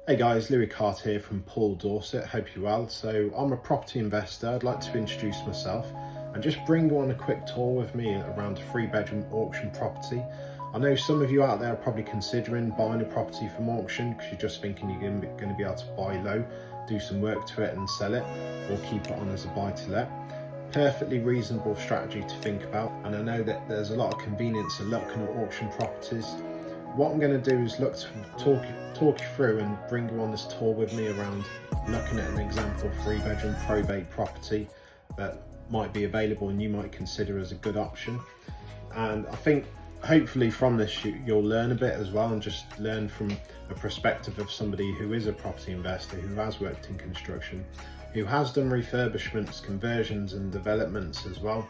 Hey guys, Louis Cart here from Paul Dorset, hope you're well. So I'm a property investor. I'd like to introduce myself and just bring you on a quick tour with me around a 3-bedroom auction property. I know some of you out there are probably considering buying a property from auction because you're just thinking you're going to be able to buy low, do some work to it and sell it, or keep it on as a buy-to-let. Perfectly reasonable strategy to think about, and I know that there's a lot of convenience in looking at auction properties. What I'm going to do is look to talk you through and bring you on this tour with me around looking at an example 3-bedroom probate property that might be available and you might consider as a good option. And I think hopefully from this you'll learn a bit as well, and just learn from a perspective of somebody who is a property investor, who has worked in construction, who has done refurbishments, conversions and developments as well,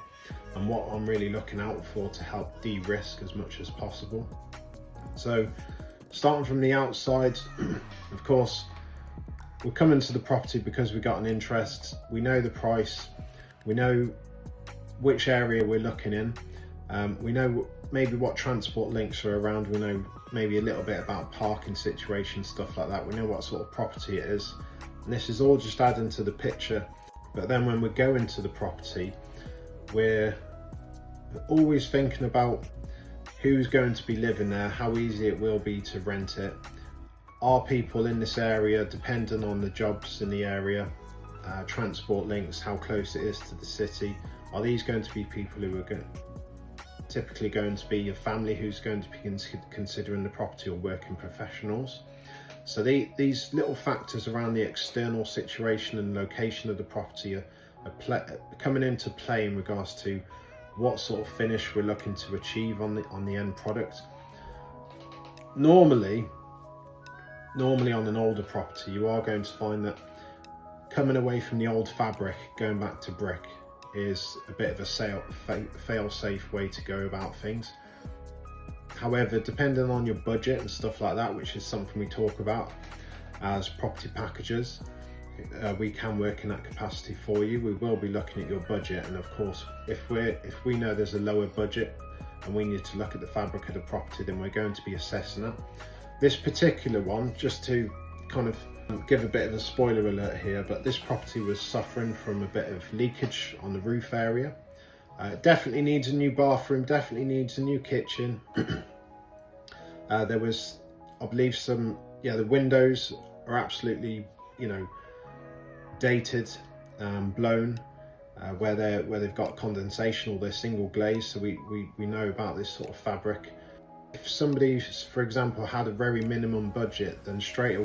and what I'm really looking out for to help de-risk as much as possible. So starting from the outside, of course, we're coming to the property because we got an interest. We know the price, we know which area we're looking in, we know maybe what transport links are around, we know maybe a little bit about parking situation, stuff like that. We know what sort of property it is, and this is all just adding to the picture. But then when we go into the property, we're always thinking about who's going to be living there, how easy it will be to rent it. Are people in this area, depending on the jobs in the area, transport links, how close it is to the city, are these going to be people who are typically going to be a family who's going to be considering the property, or working professionals? So these little factors around the external situation and location of the property are coming into play in regards to what sort of finish we're looking to achieve on the end product. Normally on an older property, you are going to find that coming away from the old fabric, going back to brick, is a bit of a fail-safe way to go about things. However, depending on your budget and stuff like that, which is something we talk about as property packages, we can work in that capacity for you. We will be looking at your budget, and of course if we know there's a lower budget and we need to look at the fabric of the property, then we're going to be assessing that. This particular one, just to kind of give a bit of a spoiler alert here, but this property was suffering from a bit of leakage on the roof area. Definitely needs a new bathroom, definitely needs a new kitchen. There was, I believe, the windows are absolutely, dated, blown, where they've got condensation, or they're single glazed, so we know about this sort of fabric. If somebody, for example, had a very minimum budget, then straight away